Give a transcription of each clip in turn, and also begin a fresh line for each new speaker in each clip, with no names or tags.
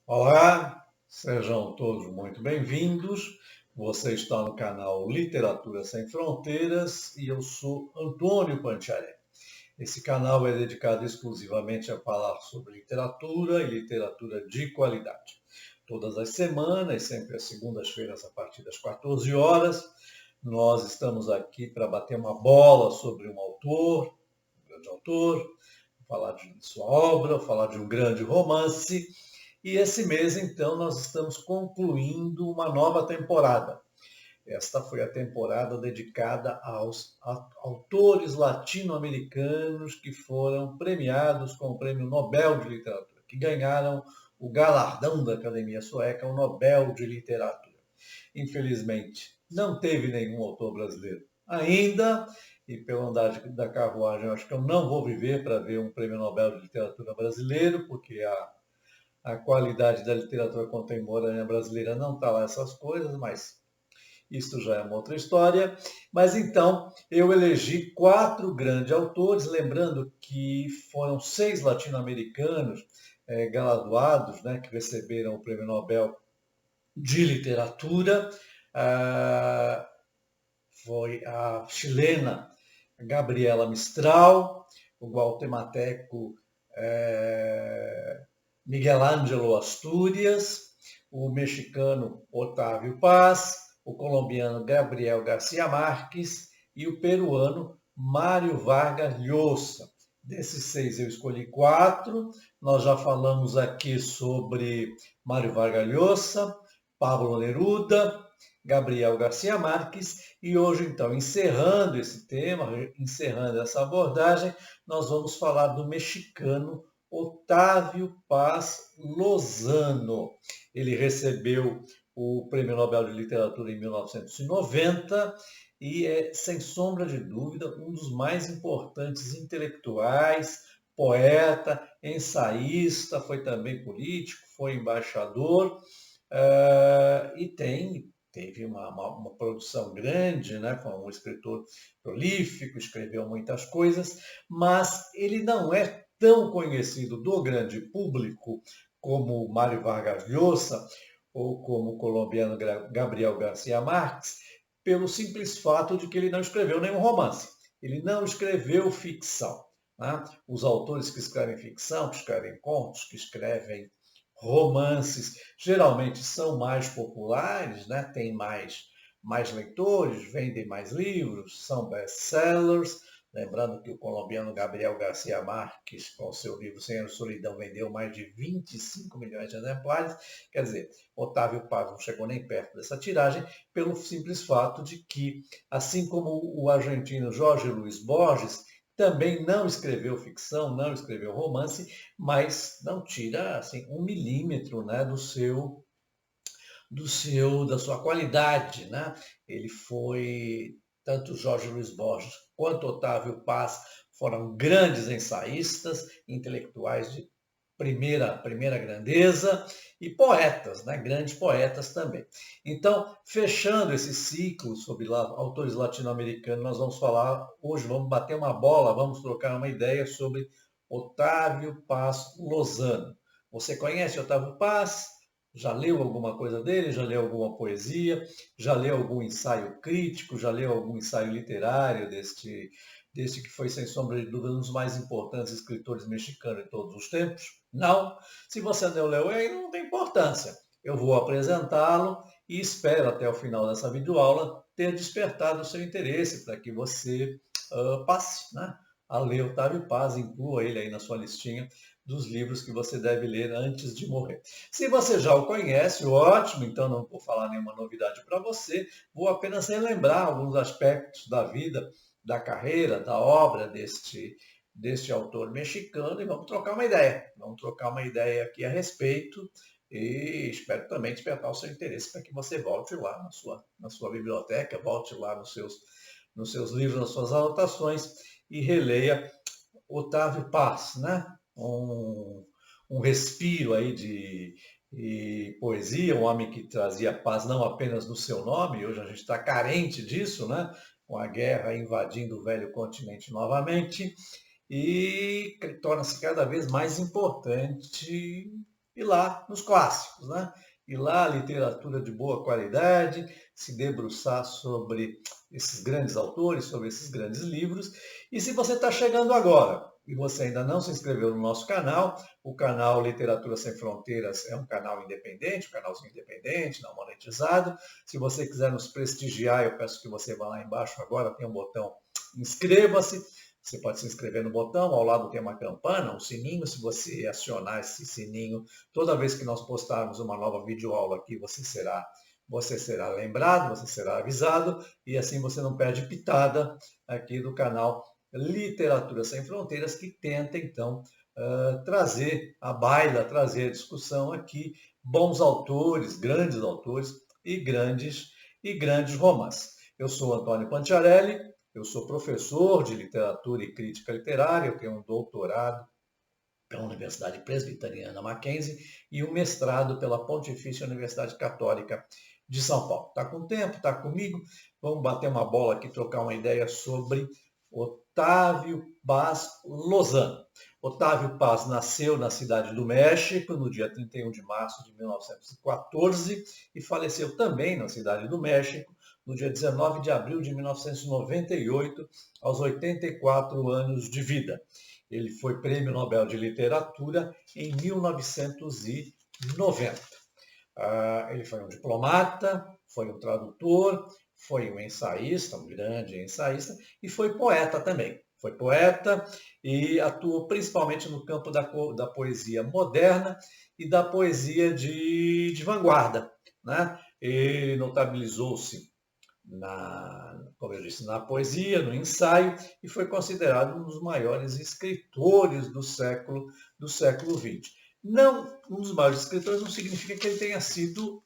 Olá, sejam todos muito bem-vindos. Você está no canal Literatura Sem Fronteiras e eu sou Antônio Pantiaré. Esse canal é dedicado exclusivamente a falar sobre literatura e literatura de qualidade. Todas as semanas, sempre às segundas-feiras, a partir das 14 horas, nós estamos aqui para bater uma bola sobre um autor, um grande autor, falar de sua obra, falar de um grande romance. E esse mês, então, nós estamos concluindo uma nova temporada. Esta foi a temporada dedicada aos autores latino-americanos que foram premiados com o Prêmio Nobel de Literatura, que ganharam o galardão da Academia Sueca, o Nobel de Literatura. Infelizmente, não teve nenhum autor brasileiro ainda, e pelo andar da carruagem, eu acho que eu não vou viver para ver um Prêmio Nobel de Literatura brasileiro, porque a qualidade da literatura contemporânea brasileira não está lá essas coisas, mas isso já é uma outra história. Mas então, eu elegi 4 grandes autores, lembrando que foram 6 latino-americanos galardoados, né, que receberam o Prêmio Nobel de Literatura. Foi a chilena Gabriela Mistral, o guatemalteco Miguel Ângelo Astúrias, o mexicano Otávio Paz, o colombiano Gabriel Garcia Marques e o peruano Mário Vargas Llosa. Desses 6 eu escolhi 4. Nós já falamos aqui sobre Mário Vargas Llosa, Pablo Neruda, Gabriel Garcia Marques, e hoje, então, encerrando esse tema, encerrando essa abordagem, nós vamos falar do mexicano Otávio Paz Lozano. Ele recebeu o Prêmio Nobel de Literatura em 1990 e é, sem sombra de dúvida, um dos mais importantes intelectuais, poeta, ensaísta, foi também político, foi embaixador e teve uma produção grande, né? Foi um escritor prolífico, escreveu muitas coisas, mas ele não é tão conhecido do grande público como Mário Vargas Llosa ou como o colombiano Gabriel Garcia Marques, pelo simples fato de que ele não escreveu nenhum romance. Ele não escreveu ficção. Né? Os autores que escrevem ficção, que escrevem contos, que escrevem romances, geralmente são mais populares, né? Tem mais leitores, vendem mais livros, são best-sellers. Lembrando que o colombiano Gabriel Garcia Marques, com seu livro Cem Anos de Solidão, vendeu mais de 25 milhões de exemplares. Quer dizer, Otávio Paz não chegou nem perto dessa tiragem, pelo simples fato de que, assim como o argentino Jorge Luiz Borges, também não escreveu ficção, não escreveu romance, mas não tira assim 1 milímetro, né, da sua qualidade, né? Ele foi tanto Jorge Luiz Borges quanto Otávio Paz foram grandes ensaístas, intelectuais de primeira grandeza e poetas, né? Grandes poetas também. Então, fechando esse ciclo sobre autores latino-americanos, nós vamos falar hoje, vamos bater uma bola, vamos trocar uma ideia sobre Otávio Paz Lozano. Você conhece Otávio Paz? Já leu alguma coisa dele? Já leu alguma poesia? Já leu algum ensaio crítico? Já leu algum ensaio literário deste que foi, sem sombra de dúvida, um dos mais importantes escritores mexicanos de todos os tempos? Não? Se você não leu ele, não tem importância. Eu vou apresentá-lo e espero até o final dessa videoaula ter despertado o seu interesse para que você passe, né, a ler Otávio Paz, inclua ele aí na sua listinha dos livros que você deve ler antes de morrer. Se você já o conhece, ótimo, então não vou falar nenhuma novidade para você, vou apenas relembrar alguns aspectos da vida, da carreira, da obra deste autor mexicano e vamos trocar uma ideia. Vamos trocar uma ideia aqui a respeito e espero também despertar o seu interesse para que você volte lá na sua biblioteca, volte lá nos seus livros, nas suas anotações e releia Otávio Paz, né? Um respiro aí de poesia, um homem que trazia paz não apenas no seu nome, hoje a gente está carente disso, né? Com a guerra invadindo o velho continente novamente, e torna-se cada vez mais importante ir lá nos clássicos, né? Ir lá, literatura de boa qualidade, se debruçar sobre esses grandes autores, sobre esses grandes livros. E se você está chegando agora e você ainda não se inscreveu no nosso canal, o canal Literatura Sem Fronteiras é um canal independente, um canalzinho independente, não monetizado. Se você quiser nos prestigiar, eu peço que você vá lá embaixo agora, tem um botão inscreva-se. Você pode se inscrever no botão, ao lado tem uma campana, um sininho. Se você acionar esse sininho, toda vez que nós postarmos uma nova videoaula aqui, você será lembrado, você será avisado, e assim você não perde pitada aqui do canal Literatura Sem Fronteiras, que tenta, então, trazer à baila, trazer a discussão aqui, bons autores e grandes romances. Eu sou Antônio Pantiarelli, eu sou professor de literatura e crítica literária, eu tenho um doutorado pela Universidade Presbiteriana Mackenzie e um mestrado pela Pontifícia Universidade Católica de São Paulo. Está com tempo? Está comigo? Vamos bater uma bola aqui, trocar uma ideia sobre Otávio Paz Lozano. Otávio Paz nasceu na Cidade do México no dia 31 de março de 1914 e faleceu também na Cidade do México no dia 19 de abril de 1998, aos 84 anos de vida. Ele foi Prêmio Nobel de Literatura em 1990. Ele foi um diplomata, foi um tradutor, foi um ensaísta, um grande ensaísta, e foi poeta também. Foi poeta e atuou principalmente no campo da poesia moderna e da poesia de vanguarda, né? Ele notabilizou-se como eu disse, na poesia, no ensaio, e foi considerado um dos maiores escritores do século XX. Não, um dos maiores escritores não significa que ele tenha sido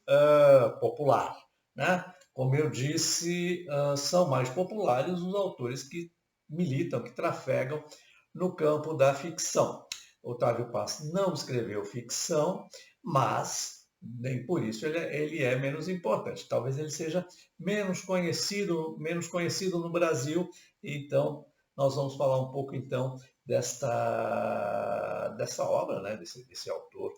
popular, né? Como eu disse, são mais populares os autores que militam, que trafegam no campo da ficção. Otávio Paz não escreveu ficção, mas nem por isso ele é menos importante. Talvez ele seja menos conhecido no Brasil. Então, nós vamos falar um pouco então dessa obra, né? desse autor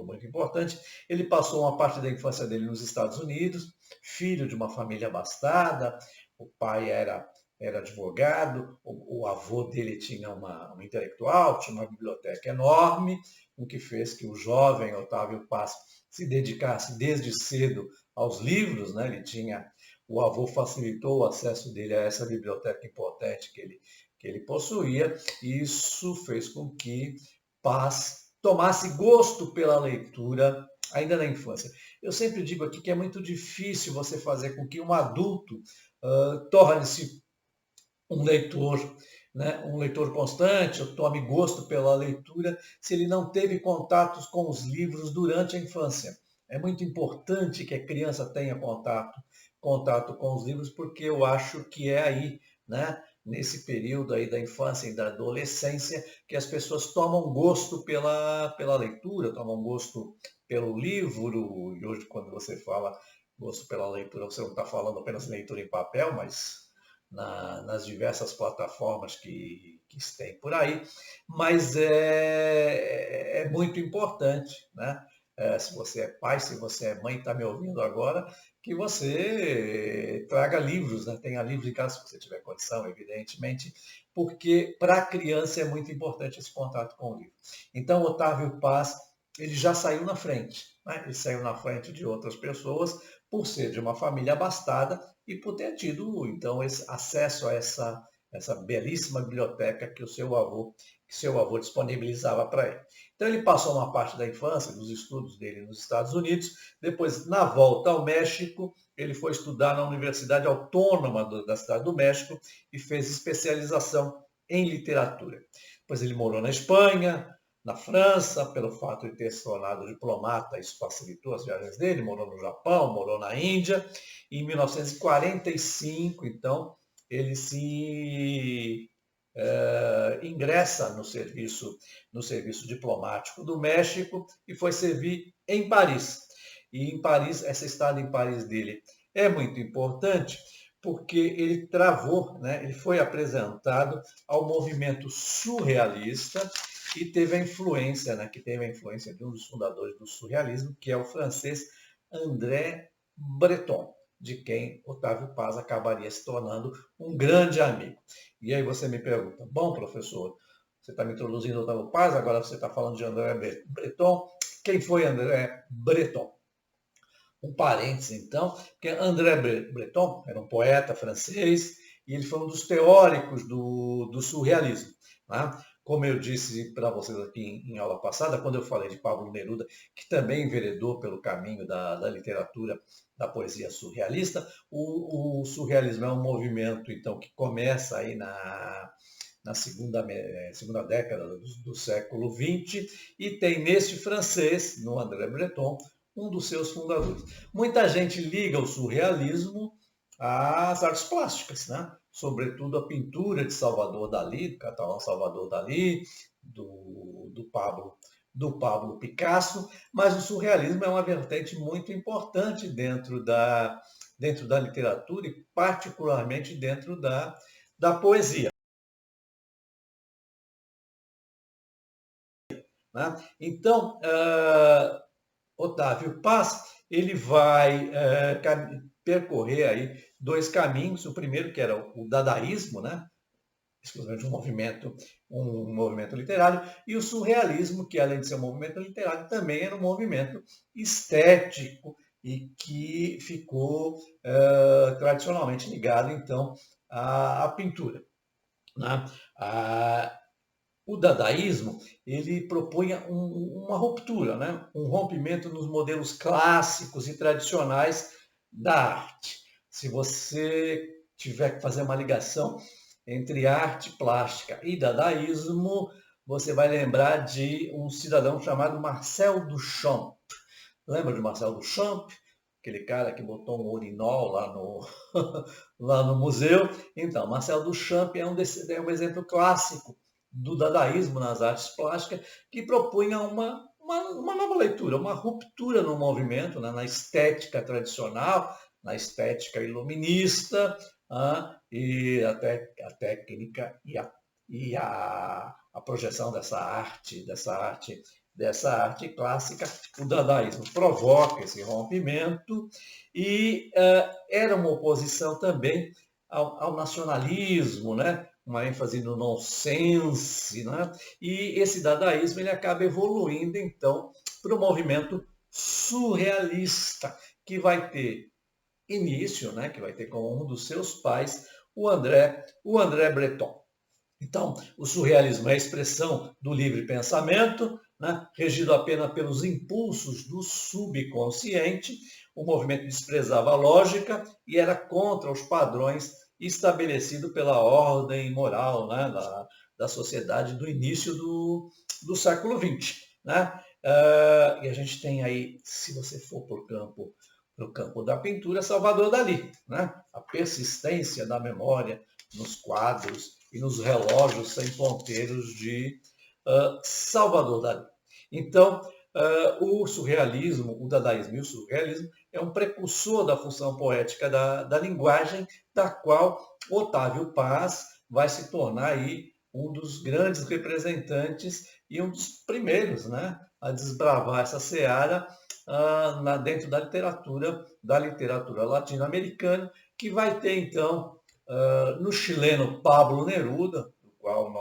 muito importante. Ele passou uma parte da infância dele nos Estados Unidos, filho de uma família abastada. O pai era advogado, o avô dele tinha uma intelectual, tinha uma biblioteca enorme, o que fez que o jovem Otávio Paz se dedicasse desde cedo aos livros, né? O avô facilitou o acesso dele a essa biblioteca importante que ele possuía, e isso fez com que Paz tomasse gosto pela leitura ainda na infância. Eu sempre digo aqui que é muito difícil você fazer com que um adulto torne-se um leitor, né? Um leitor constante, tome gosto pela leitura, se ele não teve contatos com os livros durante a infância. É muito importante que a criança tenha contato com os livros, porque eu acho que é aí, né? Nesse período aí da infância e da adolescência, que as pessoas tomam gosto pela leitura, tomam gosto pelo livro. E hoje, quando você fala gosto pela leitura, você não está falando apenas leitura em papel, mas nas diversas plataformas que se tem por aí, mas é muito importante, né? Se você é pai, se você é mãe, está me ouvindo agora, que você traga livros, né? Tenha livros em casa, se você tiver condição, evidentemente, porque para a criança é muito importante esse contato com o livro. Então, Otávio Paz, ele já saiu na frente, né? Ele saiu na frente de outras pessoas, por ser de uma família abastada e por ter tido, então, esse acesso a essa belíssima biblioteca que seu avô disponibilizava para ele. Então, ele passou uma parte da infância, dos estudos dele nos Estados Unidos. Depois, na volta ao México, ele foi estudar na Universidade Autônoma da Cidade do México e fez especialização em literatura. Depois ele morou na Espanha, na França, pelo fato de ter se tornado diplomata, isso facilitou as viagens dele, morou no Japão, morou na Índia. E em 1945, então, ele se ingressa no serviço diplomático do México e foi servir em Paris. E em Paris, essa estada em Paris dele é muito importante, porque ele travou, né, ele foi apresentado ao movimento surrealista, e teve a influência, né, que teve a influência de um dos fundadores do surrealismo, que é o francês André Breton, de quem Otávio Paz acabaria se tornando um grande amigo. E aí você me pergunta, bom, professor, você está me introduzindo Otávio Paz, agora você está falando de André Breton. Quem foi André Breton? Um parênteses, então, porque André Breton era um poeta francês e ele foi um dos teóricos do surrealismo. Né? Como eu disse para vocês aqui em aula passada, quando eu falei de Pablo Neruda, que também enveredou pelo caminho da literatura, da poesia surrealista, o surrealismo é um movimento, então, que começa aí na segunda década do século XX, e tem neste francês, no André Breton, um dos seus fundadores. Muita gente liga o surrealismo às artes plásticas, né? Sobretudo a pintura de Salvador Dalí, do catalão Salvador Dalí, do Pablo Picasso, mas o surrealismo é uma vertente muito importante dentro da literatura e particularmente dentro da poesia. Né? Então, Otávio Paz, ele vai percorrer aí dois caminhos. O primeiro, que era o dadaísmo, né? Exclusivamente um movimento literário, e o surrealismo, que além de ser um movimento literário, também era um movimento estético e que ficou tradicionalmente ligado, então, à pintura. Né? O dadaísmo, ele propunha uma ruptura, né? Um rompimento nos modelos clássicos e tradicionais da arte. Se você tiver que fazer uma ligação entre arte plástica e dadaísmo, você vai lembrar de um cidadão chamado Marcel Duchamp. Lembra de Marcel Duchamp? Aquele cara que botou um urinol lá no museu. Então, Marcel Duchamp é um exemplo clássico do dadaísmo nas artes plásticas, que propunha uma nova leitura, uma ruptura no movimento, né, na estética tradicional, na estética iluminista, e até a técnica e a projeção dessa arte clássica. O dadaísmo provoca esse rompimento e era uma oposição também ao nacionalismo, né? Uma ênfase no nonsense, né? E esse dadaísmo ele acaba evoluindo, então, para o movimento surrealista, que vai ter início, né? Que vai ter como um dos seus pais o André Breton. Então, o surrealismo é a expressão do livre pensamento, né, regido apenas pelos impulsos do subconsciente. O movimento desprezava a lógica e era contra os padrões estabelecidos pela ordem moral, né, da sociedade do início do século XX. Né? E a gente tem aí, se você for para o campo da pintura, Salvador Dalí, né? A persistência da memória nos quadros e nos relógios sem ponteiros de Salvador Dalí. Então, o surrealismo, o dadaísmo e o surrealismo é um precursor da função poética da linguagem, da qual Otávio Paz vai se tornar aí um dos grandes representantes e um dos primeiros, né, a desbravar essa seara dentro da literatura latino-americana, que vai ter, então, no chileno Pablo Neruda, do qual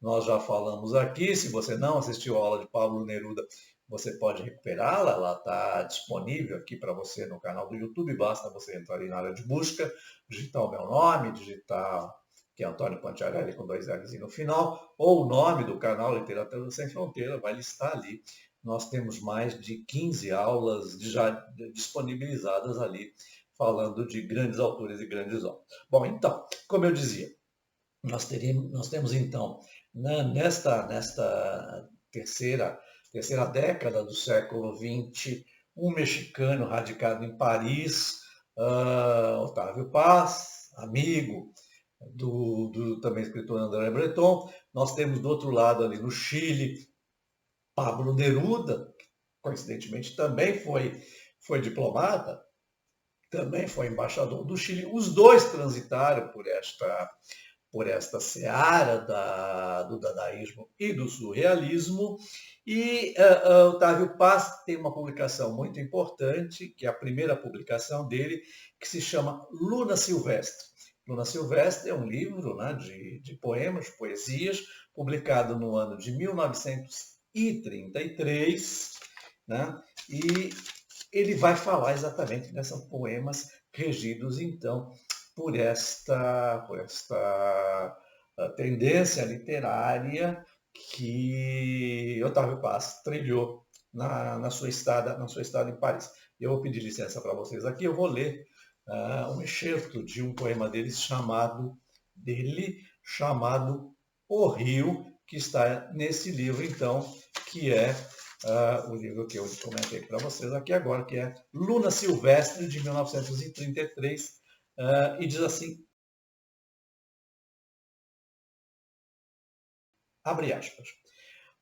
nós já falamos aqui. Se você não assistiu a aula de Pablo Neruda, você pode recuperá-la, ela está disponível aqui para você no canal do YouTube, basta você entrar ali na área de busca, digitar o meu nome, digitar que é Antônio Pantiarelli com 2 L's no final, ou o nome do canal Literatura Sem Fronteira, vai listar ali. Nós temos mais de 15 aulas já disponibilizadas ali, falando de grandes autores e grandes obras. Bom, então, como eu dizia, nós temos então, nesta terceira década do século XX, um mexicano radicado em Paris, Otávio Paz, amigo do também escritor André Breton. Nós temos do outro lado ali no Chile, Pablo Neruda, que coincidentemente também foi diplomata, também foi embaixador do Chile. Os dois transitaram por esta seara do dadaísmo e do surrealismo. E Otávio Paz tem uma publicação muito importante, que é a primeira publicação dele, que se chama Luna Silvestre. Luna Silvestre é um livro, né, de poemas, poesias, publicado no ano de 1933, né, e ele vai falar exatamente desses poemas regidos, então, por esta tendência literária que Otávio Paz trilhou na sua estada em Paris. Eu vou pedir licença para vocês aqui, eu vou ler um excerto de um poema dele chamado O Rio, que está nesse livro, então, que é o livro que eu comentei para vocês aqui agora, que é Luna Silvestre, de 1933, e diz assim, abre aspas,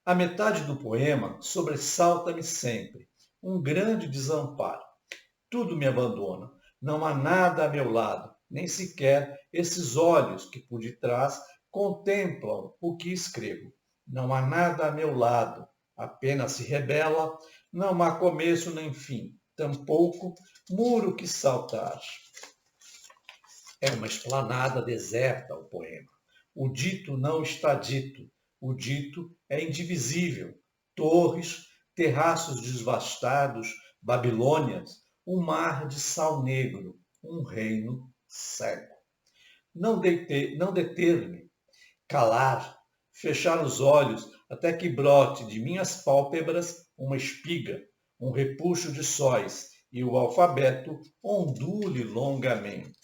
a metade do poema sobressalta-me sempre, um grande desamparo. Tudo me abandona, não há nada a meu lado, nem sequer esses olhos que por detrás contemplam o que escrevo. Não há nada a meu lado, apenas se rebela, não há começo nem fim, tampouco muro que saltar. É uma esplanada deserta o poema. O dito não está dito, o dito é indivisível. Torres, terraços desvastados, Babilônias, um mar de sal negro, um reino cego. Não deter-me, calar, fechar os olhos até que brote de minhas pálpebras uma espiga, um repuxo de sóis e o alfabeto ondule longamente.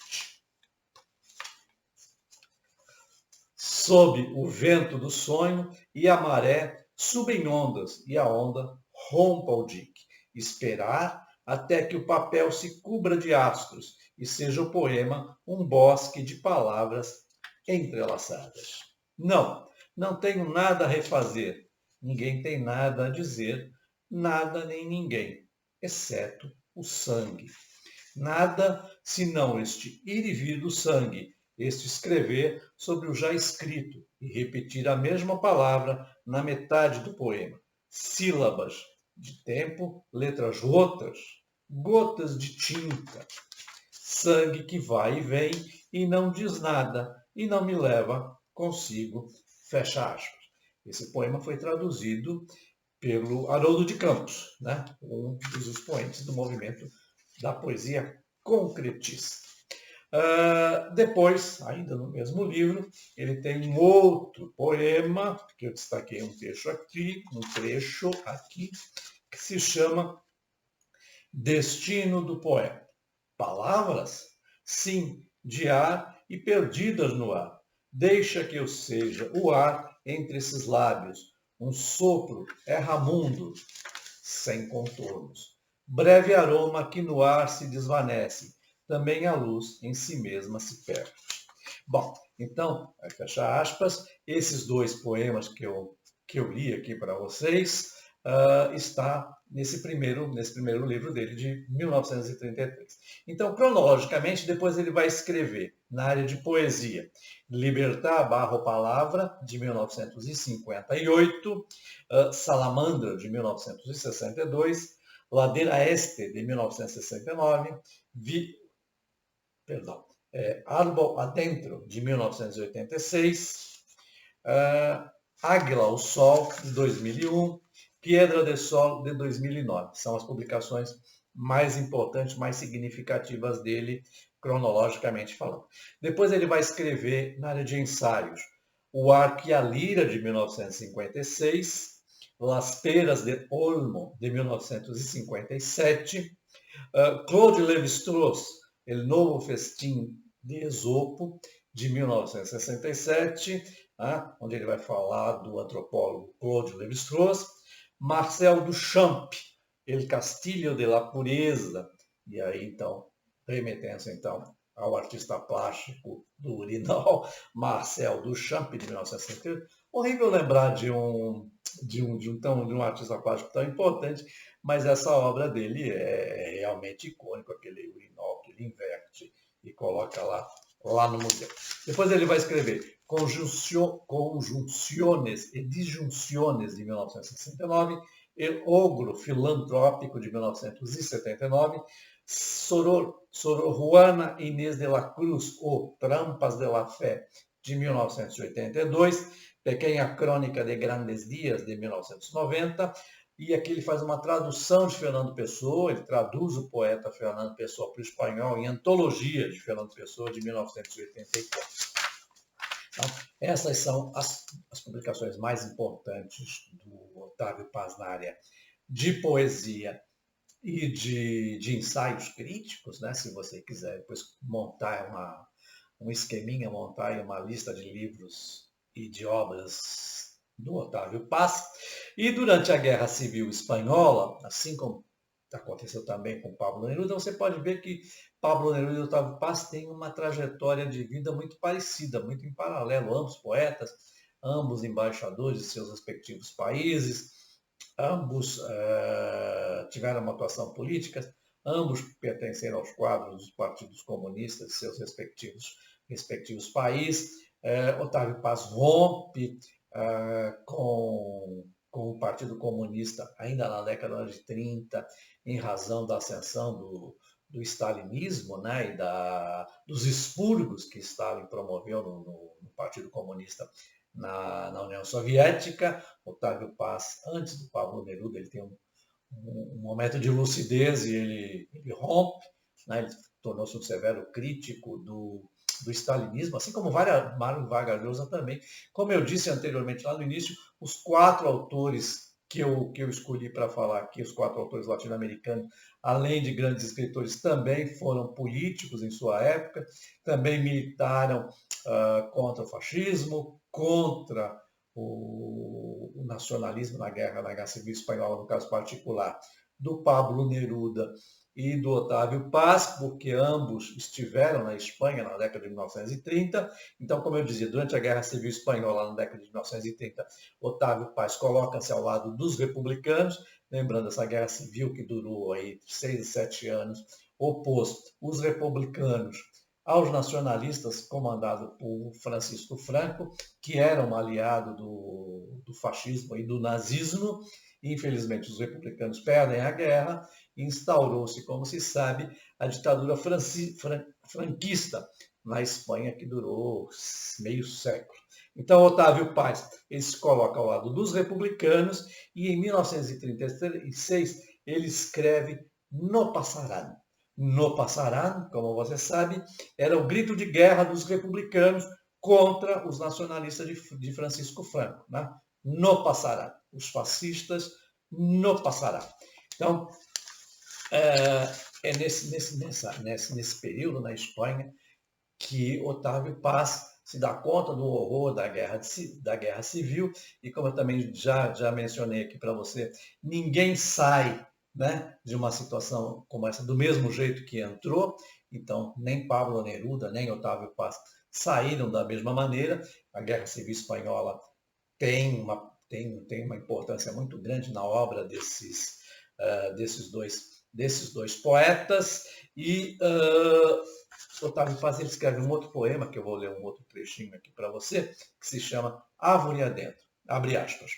Sob o vento do sonho e a maré subem ondas e a onda rompa o dique. Esperar até que o papel se cubra de astros e seja o poema um bosque de palavras entrelaçadas. Não tenho nada a refazer. Ninguém tem nada a dizer, nada nem ninguém, exceto o sangue. Nada senão este ir e vir do sangue, este escrever sobre o já escrito e repetir a mesma palavra na metade do poema. Sílabas de tempo, letras rotas, gotas de tinta. Sangue que vai e vem e não diz nada e não me leva consigo. Fecha aspas. Esse poema foi traduzido pelo Haroldo de Campos, né? Um dos expoentes do movimento da poesia concretista. Depois, ainda no mesmo livro, ele tem um outro poema, que eu destaquei um trecho aqui, que se chama Destino do Poeta. Palavras? Sim, de ar e perdidas no ar. Deixa que eu seja o ar entre esses lábios, um sopro erramundo, sem contornos. Breve aroma que no ar se desvanece, também a luz em si mesma se perde. Bom, então, fecha aspas, esses dois poemas que eu li aqui para vocês, está nesse primeiro livro dele, de 1933. Então, cronologicamente, depois ele vai escrever, na área de poesia, Libertar Barro Palavra, de 1958, Salamandra, de 1962, Ladeira Este, de 1969, Árbol Adentro, de 1986, Águila ao Sol, de 2001, Piedra de Sol, de 2009. São as publicações mais importantes, mais significativas dele, cronologicamente falando. Depois ele vai escrever, na área de ensaios, O Arco e a Lira, de 1956, Las Peras de Olmo, de 1957, Claude Lévi-Strauss, El Novo Festim de Esopo, de 1967, onde ele vai falar do antropólogo Claude Lévi-Strauss, Marcel Duchamp, El Castillo de la Pureza, e aí então, remetendo então ao artista plástico do Urinol, Marcel Duchamp, de 1968. Horrível lembrar de um artista plástico tão importante, mas essa obra dele é realmente icônica, aquele urinol que ele inverte e coloca lá no museu. Depois ele vai escrever Conjunciones e Disjunciones, de 1969, El Ogro Filantrópico, de 1979, Sor Juana Inês de la Cruz, ou Trampas de la Fé, de 1982, Pequena Crônica de Grandes Dias, de 1990, e aqui ele faz uma tradução de Fernando Pessoa, ele traduz o poeta Fernando Pessoa para o espanhol em Antologia de Fernando Pessoa, de 1984. Então, essas são as publicações mais importantes do Otávio Paz na área de poesia e de ensaios críticos, né? Se você quiser depois montar um esqueminha, montar uma lista de livros e de obras do Otávio Paz. E durante a Guerra Civil Espanhola, assim como aconteceu também com Pablo Neruda, você pode ver que Pablo Neruda e Otávio Paz têm uma trajetória de vida muito parecida, muito em paralelo, ambos poetas, ambos embaixadores de seus respectivos países, ambos tiveram uma atuação política, ambos pertenceram aos quadros dos partidos comunistas de seus respectivos países. Otávio Paz rompe com o Partido Comunista ainda na década de 30, em razão da ascensão do stalinismo, né, e dos expurgos que Stalin promoveu no Partido Comunista na União Soviética. Otávio Paz, antes do Pablo Neruda, ele tem um momento de lucidez e ele rompe, né, ele tornou-se um severo crítico do stalinismo, assim como Mário Vargas Llosa também. Como eu disse anteriormente lá no início, os 4 autores que eu escolhi para falar aqui, os 4 autores latino-americanos, além de grandes escritores, também foram políticos em sua época, também militaram contra o fascismo, contra o nacionalismo na Guerra Civil Espanhola, no caso particular do Pablo Neruda e do Otávio Paz, porque ambos estiveram na Espanha na década de 1930. Então, como eu dizia, durante a Guerra Civil Espanhola, na década de 1930, Otávio Paz coloca-se ao lado dos republicanos, lembrando essa Guerra Civil que durou aí 6 a 7 anos, opôs os republicanos aos nacionalistas, comandado por Francisco Franco, que era um aliado do fascismo e do nazismo. Infelizmente, os republicanos perdem a guerra e instaurou-se, como se sabe, a ditadura franquista na Espanha, que durou meio século. Então, Otávio Paz ele se coloca ao lado dos republicanos e, em 1936, ele escreve No Passarán. No Passarán, como você sabe, era o grito de guerra dos republicanos contra os nacionalistas de Francisco Franco. Né? No Passarán. Os fascistas no Passarán. Então, é nesse período na Espanha que Otávio Paz se dá conta do horror da guerra civil e, como eu também já mencionei aqui para você, ninguém sai, né, de uma situação como essa do mesmo jeito que entrou. Então, nem Pablo Neruda, nem Otávio Paz saíram da mesma maneira. A Guerra Civil Espanhola tem uma importância muito grande na obra desses dois poetas. E Otávio Paz ele escreve um outro poema, que eu vou ler um outro trechinho aqui para você, que se chama Árvore Adentro. Abre aspas.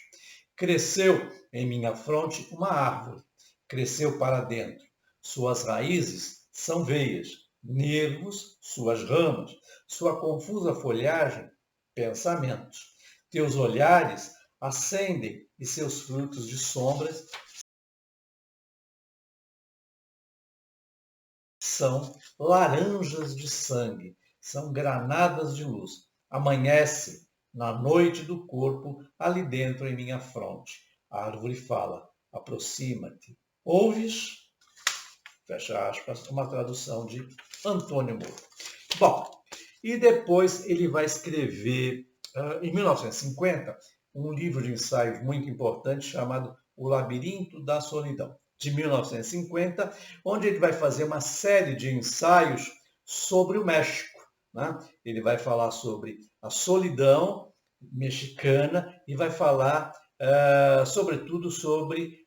Cresceu em minha fronte uma árvore, cresceu para dentro. Suas raízes são veias, nervos, suas ramas, sua confusa folhagem, pensamentos. Teus olhares acendem e seus frutos de sombras são laranjas de sangue, são granadas de luz. Amanhece na noite do corpo, ali dentro em minha fronte. A árvore fala, aproxima-te. Ouves? Fecha aspas, uma tradução de Antônio Moro. Bom, e depois ele vai escrever, em 1950, um livro de ensaios muito importante chamado O Labirinto da Solidão, de 1950, onde ele vai fazer uma série de ensaios sobre o México. Né? Ele vai falar sobre a solidão mexicana e vai falar, sobretudo, sobre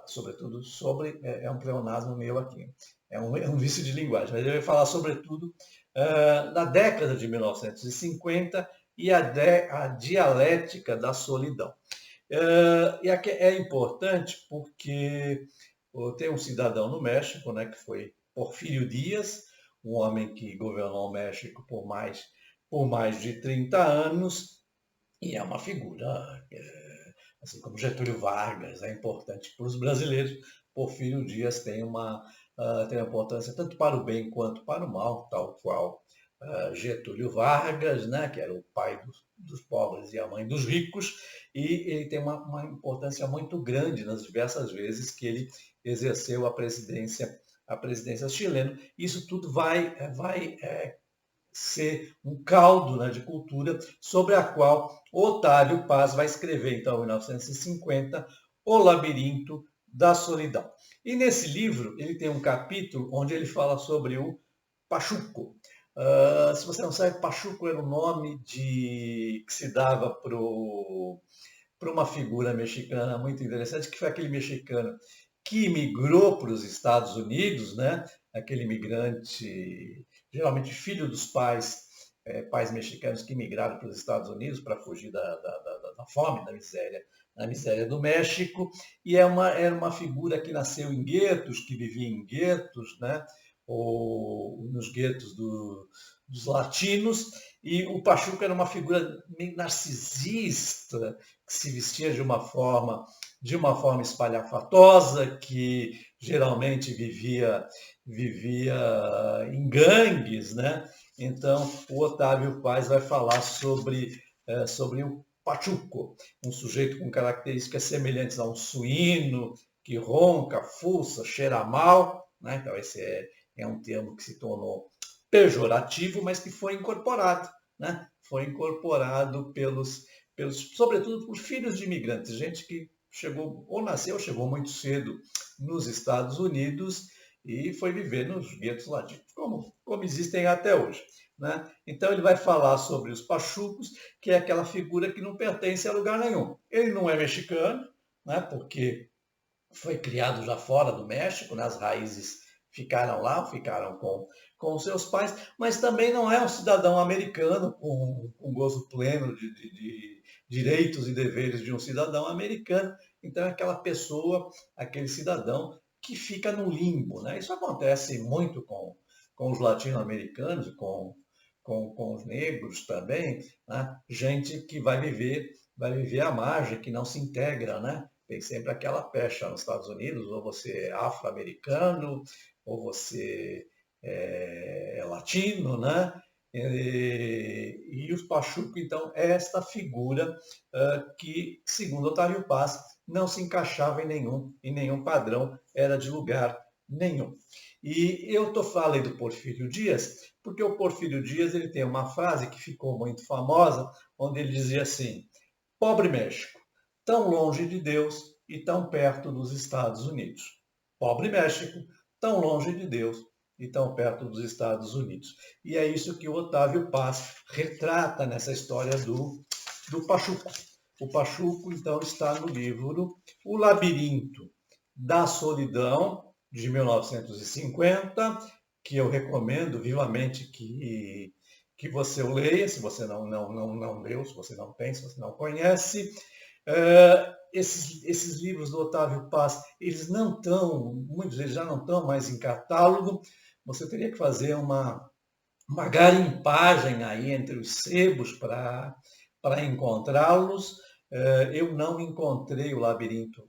sobretudo sobre, é um pleonasmo meu aqui, é um vício de linguagem, mas eu ia falar sobretudo da década de 1950 e a dialética da solidão. E aqui é importante porque tem um cidadão no México, né, que foi Porfírio Díaz, um homem que governou o México por mais de 30 anos, e é uma figura, assim como Getúlio Vargas, é importante para os brasileiros. Porfírio Díaz tem uma importância tanto para o bem quanto para o mal, tal qual Getúlio Vargas, né, que era o pai dos pobres e a mãe dos ricos, e ele tem uma importância muito grande nas diversas vezes que ele exerceu a presidência chilena. Isso tudo vai ser um caldo, né, de cultura sobre a qual Otávio Paz vai escrever, então, em 1950, O Labirinto da Solidão. E nesse livro ele tem um capítulo onde ele fala sobre o Pachuco. Se você não sabe, Pachuco era o nome que se dava para uma figura mexicana muito interessante, que foi aquele mexicano que migrou para os Estados Unidos, né? Aquele imigrante, geralmente filho dos pais mexicanos que migraram para os Estados Unidos para fugir da fome, da miséria do México, e era uma figura que nasceu em guetos, que vivia em guetos, né? Ou nos guetos dos latinos, e o Pachuca era uma figura meio narcisista, que se vestia de uma forma espalhafatosa, que geralmente vivia em gangues, né? Então, o Otávio Paz vai falar sobre o Pachuco, um sujeito com características semelhantes a um suíno, que ronca, fuça, cheira mal, né? Então, esse é um termo que se tornou pejorativo, mas que foi incorporado, né? Foi incorporado sobretudo por filhos de imigrantes, gente que chegou ou chegou muito cedo nos Estados Unidos e foi viver nos guetos latinos, como existem até hoje, né? Então ele vai falar sobre os pachucos, que é aquela figura que não pertence a lugar nenhum. Ele não é mexicano, né? Porque foi criado já fora do México, né? As raízes ficaram lá, ficaram com os seus pais, mas também não é um cidadão americano com gozo pleno de direitos e deveres de um cidadão americano. Então é aquela pessoa, aquele cidadão que fica no limbo, né? Isso acontece muito com os latino-americanos e com os negros também, né? Gente que vai viver à margem, que não se integra, né? Tem sempre aquela pecha nos Estados Unidos, ou você é afro-americano, ou você é latino, né? E os Pachuco, então, é esta figura que, segundo Otávio Paz, não se encaixava em nenhum padrão, era de lugar nenhum. E eu falei do Porfírio Díaz, porque o Porfírio Díaz ele tem uma frase que ficou muito famosa, onde ele dizia assim: pobre México, tão longe de Deus e tão perto dos Estados Unidos. Pobre México, tão longe de Deus e tão perto dos Estados Unidos. E é isso que o Otávio Paz retrata nessa história do Pachuco. O Pachuco, então, está no livro O Labirinto da Solidão, de 1950, que eu recomendo vivamente que você o leia, se você não leu, se você não tem, se você não conhece. Esses livros do Otávio Paz, muitos deles já não estão mais em catálogo. Você teria que fazer uma garimpagem aí entre os sebos para encontrá-los. Eu não encontrei o Labirinto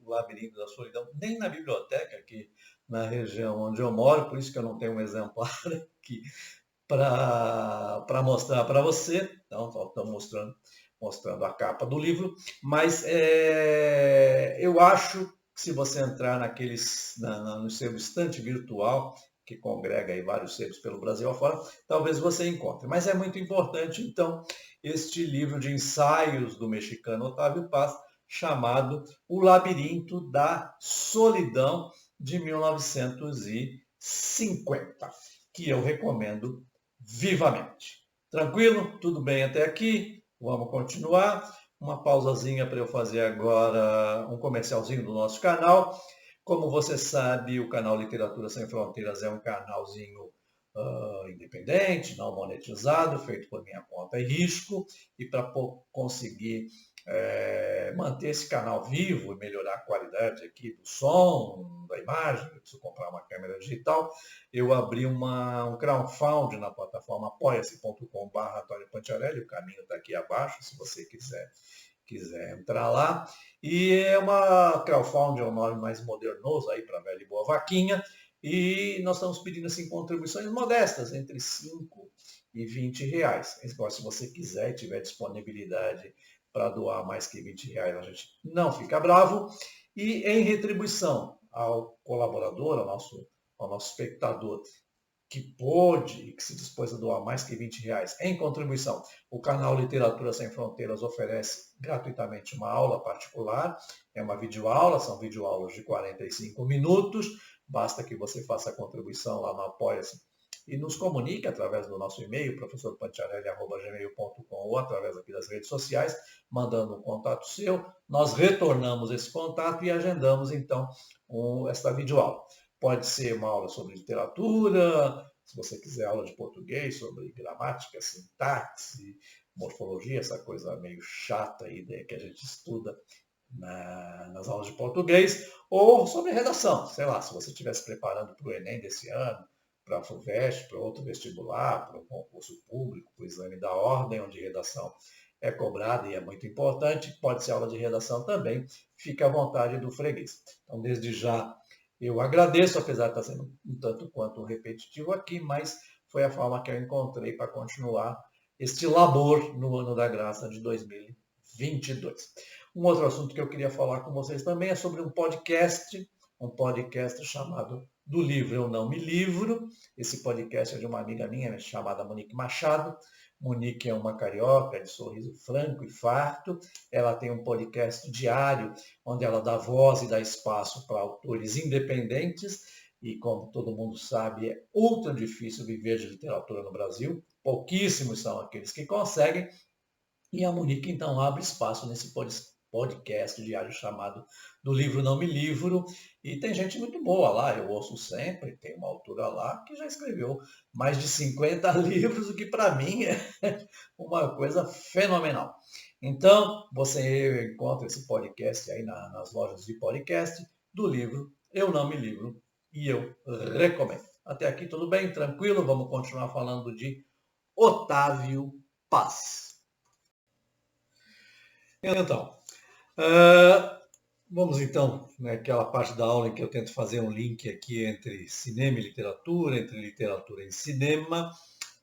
da Solidão, nem na biblioteca aqui na região onde eu moro, por isso que eu não tenho um exemplar aqui para mostrar para você. Então, estou mostrando a capa do livro, mas eu acho que se você entrar no seu estante virtual, que congrega aí vários sebos pelo Brasil afora, talvez você encontre. Mas é muito importante, então, este livro de ensaios do mexicano Otávio Paz, chamado O Labirinto da Solidão, de 1950, que eu recomendo vivamente. Tranquilo? Tudo bem até aqui? Vamos continuar. Uma pausazinha para eu fazer agora um comercialzinho do nosso canal. Como você sabe, o canal Literatura Sem Fronteiras é um canalzinho independente, não monetizado, feito por minha conta e risco, e para conseguir manter esse canal vivo e melhorar a qualidade aqui do som, da imagem, eu preciso comprar uma câmera digital, eu abri um crowdfunding na plataforma apoia-se.com/Antônio Panciarelli, o caminho está aqui abaixo, se você quiser entrar lá. E é uma crowdfunding, é um nome mais modernoso aí para velha e boa vaquinha. E nós estamos pedindo assim contribuições modestas, entre 5 e 20 reais. Agora, se você quiser e tiver disponibilidade para doar mais que 20 reais, a gente não fica bravo. E em retribuição ao colaborador, ao nosso espectador, que pôde e que se dispôs a doar mais que 20 reais em contribuição, o canal Literatura Sem Fronteiras oferece gratuitamente uma aula particular, é uma videoaula, são videoaulas de 45 minutos, basta que você faça a contribuição lá no Apoia-se e nos comunique através do nosso e-mail, professorpanciarelli@gmail.com, ou através aqui das redes sociais, mandando um contato seu, nós retornamos esse contato e agendamos então esta videoaula. Pode ser uma aula sobre literatura, se você quiser aula de português, sobre gramática, sintaxe, morfologia, essa coisa meio chata aí que a gente estuda nas aulas de português, ou sobre redação, sei lá, se você estiver se preparando para o Enem desse ano, para a FUVEST, para outro vestibular, para um concurso público, para o exame da ordem, onde redação é cobrada e é muito importante, pode ser aula de redação também, fica à vontade do freguês. Então, desde já, eu agradeço, apesar de estar sendo um tanto quanto repetitivo aqui, mas foi a forma que eu encontrei para continuar este labor no ano da graça de 2022. Um outro assunto que eu queria falar com vocês também é sobre um podcast chamado Do Livro Eu Não Me Livro. Esse podcast é de uma amiga minha chamada Monique Machado. Monique é uma carioca de sorriso franco e farto. Ela tem um podcast diário onde ela dá voz e dá espaço para autores independentes. E como todo mundo sabe, é ultra difícil viver de literatura no Brasil. Pouquíssimos são aqueles que conseguem. E a Monique, então, abre espaço nesse podcast diário chamado Do Livro Não Me Livro. E tem gente muito boa lá, eu ouço sempre, tem uma autora lá que já escreveu mais de 50 livros, o que para mim é uma coisa fenomenal. Então, você encontra esse podcast aí nas lojas de podcast do livro Eu Não Me Livro e eu recomendo. Até aqui tudo bem? Tranquilo? Vamos continuar falando de Otávio Paz. Então, vamos então naquela parte da aula em que eu tento fazer um link aqui entre cinema e literatura, entre literatura e cinema.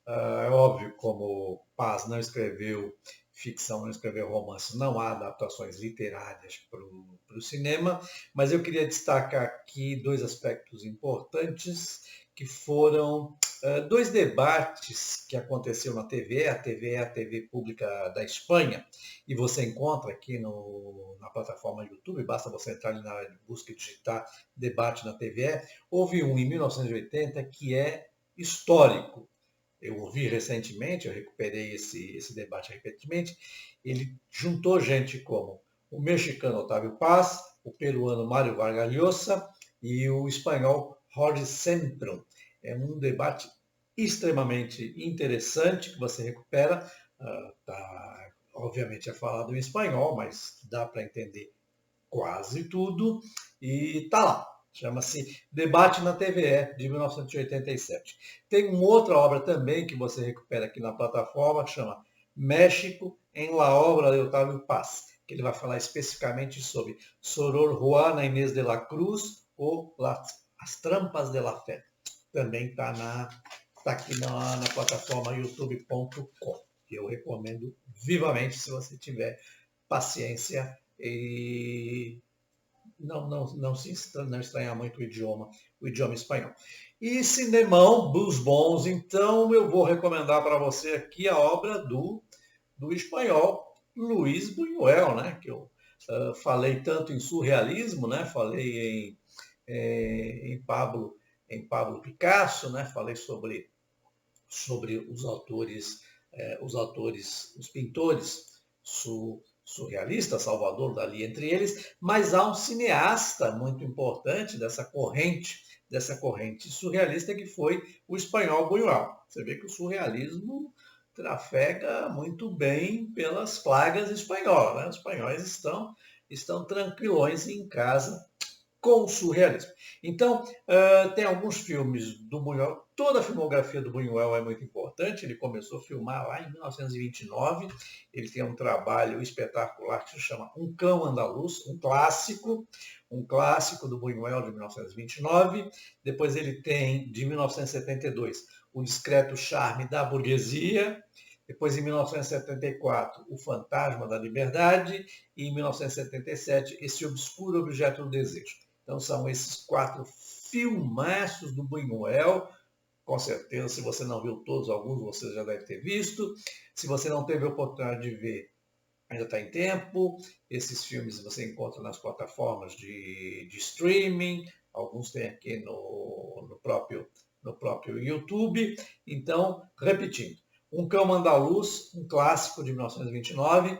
É óbvio, como Paz não escreveu ficção, não escreveu romance, não há adaptações literárias para o cinema, mas eu queria destacar aqui dois aspectos importantes que foram dois debates que aconteceram na TV. A TV é a TV pública da Espanha, e você encontra aqui na plataforma YouTube, basta você entrar ali na área de busca e digitar debate na TV. Houve um em 1980 que é histórico. Eu ouvi recentemente, eu recuperei esse debate recentemente. Ele juntou gente como o mexicano Otávio Paz, o peruano Mário Vargas Llosa e o espanhol Jorge Centron. É um debate extremamente interessante que você recupera. Obviamente é falado em espanhol, mas dá para entender quase tudo. E está lá. Chama-se Debate na TVE, de 1987. Tem uma outra obra também que você recupera aqui na plataforma, que chama México em La Obra de Otávio Paz, que ele vai falar especificamente sobre Soror Juana Inés de la Cruz ou As Trampas de la Fé. Também está aqui na plataforma youtube.com. Eu recomendo vivamente, se você tiver paciência e não estranhar muito o idioma espanhol. E cinemão dos bons, então eu vou recomendar para você aqui a obra do espanhol Luís Buñuel, né? Que eu falei tanto em surrealismo, né? Falei em Pablo Picasso, né? Falei sobre os autores, os pintores surrealista, Salvador Dalí entre eles, mas há um cineasta muito importante dessa corrente surrealista que foi o espanhol Buñuel. Você vê que o surrealismo trafega muito bem pelas plagas espanholas, né? Os espanhóis estão tranquilões em casa com o surrealismo. Então, tem alguns filmes do Buñuel, toda a filmografia do Buñuel é muito importante, ele começou a filmar lá em 1929, ele tem um trabalho espetacular que se chama Um Cão Andaluz, um clássico do Buñuel de 1929, depois ele tem, de 1972, O Discreto Charme da Burguesia, depois, em 1974, O Fantasma da Liberdade e, em 1977, Esse Obscuro Objeto do Desejo. Então, são esses 4 filmaços do Buñuel. Com certeza, se você não viu todos, alguns você já deve ter visto. Se você não teve a oportunidade de ver, ainda está em tempo. Esses filmes você encontra nas plataformas de streaming. Alguns tem aqui no próprio YouTube. Então, repetindo. Um Cão Andaluz, um clássico de 1929,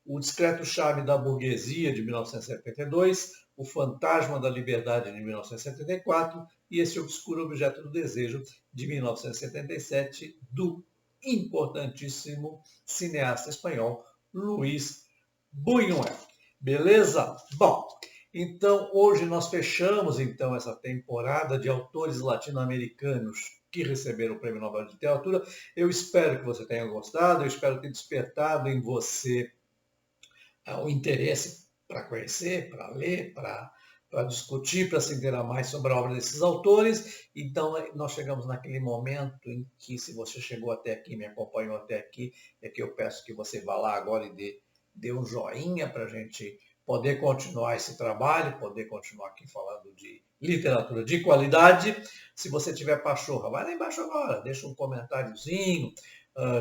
O Discreto Charme da Burguesia, de 1972, O Fantasma da Liberdade, de 1974, e Esse Obscuro Objeto do Desejo, de 1977, do importantíssimo cineasta espanhol Luís Buñuel. Beleza? Bom, então hoje nós fechamos então essa temporada de autores latino-americanos que receberam o Prêmio Nobel de Literatura. Eu espero que você tenha gostado, eu espero ter despertado em você o interesse para conhecer, para ler, para discutir, para se inteirar mais sobre a obra desses autores. Então, nós chegamos naquele momento em que, se você chegou até aqui, me acompanhou até aqui, é que eu peço que você vá lá agora e dê um joinha para a gente poder continuar esse trabalho, poder continuar aqui falando de literatura de qualidade. Se você tiver pachorra, vai lá embaixo agora, deixa um comentáriozinho,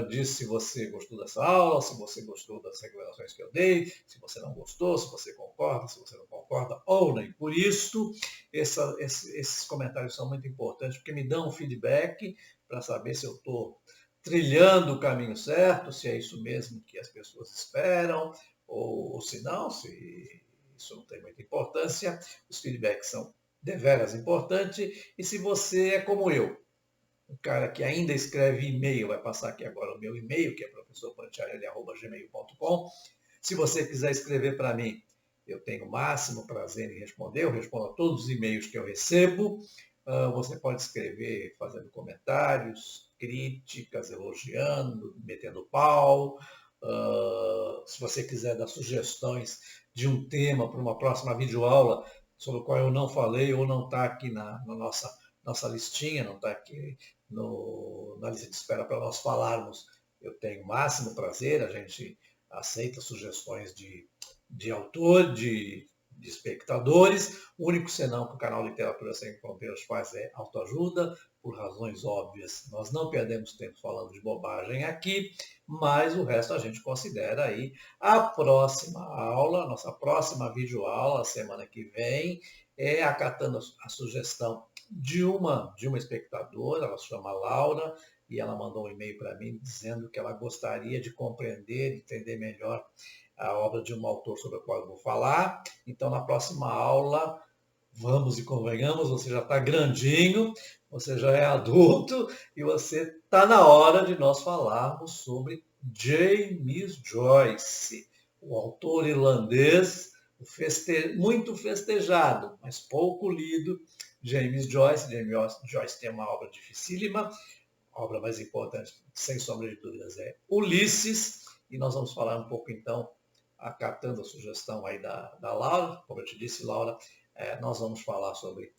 diz se você gostou dessa aula, se você gostou das recomendações que eu dei, se você não gostou, se você concorda, se você não concorda, ou nem por isso. Esses comentários são muito importantes, porque me dão um feedback para saber se eu estou trilhando o caminho certo, se é isso mesmo que as pessoas esperam, ou se não, se isso não tem muita importância. Os feedbacks são deveras importantes. E se você é como eu, um cara que ainda escreve e-mail, vai passar aqui agora o meu e-mail, que é professorpantiarelli@gmail.com. Se você quiser escrever para mim, eu tenho o máximo prazer em responder, eu respondo a todos os e-mails que eu recebo. Você pode escrever fazendo comentários, críticas, elogiando, metendo pau. Se você quiser dar sugestões de um tema para uma próxima videoaula, sobre o qual eu não falei ou não está aqui na nossa listinha, não está aqui na lista de espera para nós falarmos, eu tenho o máximo prazer, a gente aceita sugestões de autor, de espectadores. O único senão que o canal Literatura Sem Fronteiras faz é autoajuda, por razões óbvias. Nós não perdemos tempo falando de bobagem aqui, mas o resto a gente considera aí. A próxima aula, nossa próxima videoaula, semana que vem, é acatando a sugestão de uma espectadora, ela se chama Laura, e ela mandou um e-mail para mim dizendo que ela gostaria de compreender, entender melhor a obra de um autor sobre o qual eu vou falar. Então, na próxima aula, vamos e convenhamos, você já está grandinho, você já é adulto e você está na hora de nós falarmos sobre James Joyce, o autor irlandês, muito festejado, mas pouco lido, James Joyce. James Joyce tem uma obra dificílima, a obra mais importante, sem sombra de dúvidas, é Ulisses, e nós vamos falar um pouco, então, acatando a sugestão aí da Laura. Como eu te disse, Laura, nós vamos falar sobre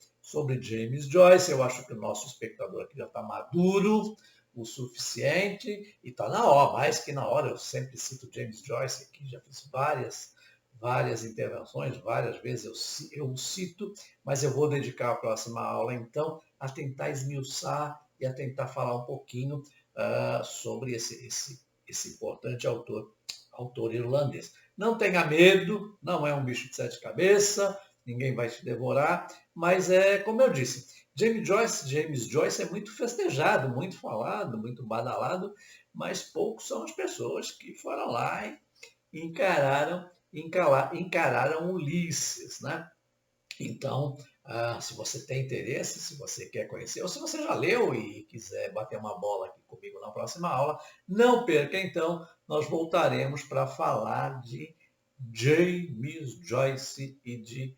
James Joyce. Eu acho que o nosso espectador aqui já está maduro o suficiente, e está na hora, mais que na hora. Eu sempre cito James Joyce aqui, já fiz várias intervenções, várias vezes eu cito, mas eu vou dedicar a próxima aula, então, a tentar esmiuçar e a tentar falar um pouquinho sobre esse importante autor irlandês. Não tenha medo, não é um bicho de 7 cabeças, ninguém vai te devorar, mas é como eu disse, James Joyce é muito festejado, muito falado, muito badalado, mas poucos são as pessoas que foram lá encararam Ulisses, né? Então, se você tem interesse, se você quer conhecer, ou se você já leu e quiser bater uma bola aqui comigo na próxima aula, não perca então, nós voltaremos para falar de James Joyce e de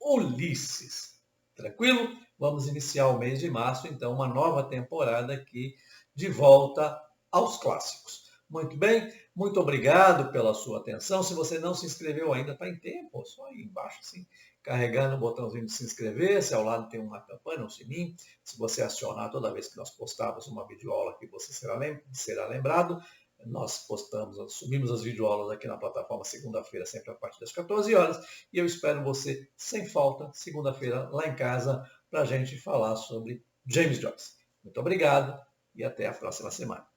Ulisses. Tranquilo? Vamos iniciar o mês de março, então, uma nova temporada aqui de volta aos clássicos. Muito bem, muito obrigado pela sua atenção. Se você não se inscreveu ainda, está em tempo, só aí embaixo, assim, carregando o botãozinho de se inscrever. Se ao lado tem uma campana, um sininho. Se você acionar toda vez que nós postarmos uma videoaula aqui, você será lembrado. Nós subimos as videoaulas aqui na plataforma segunda-feira, sempre a partir das 14 horas. E eu espero você, sem falta, segunda-feira, lá em casa, para a gente falar sobre James Joyce. Muito obrigado e até a próxima semana.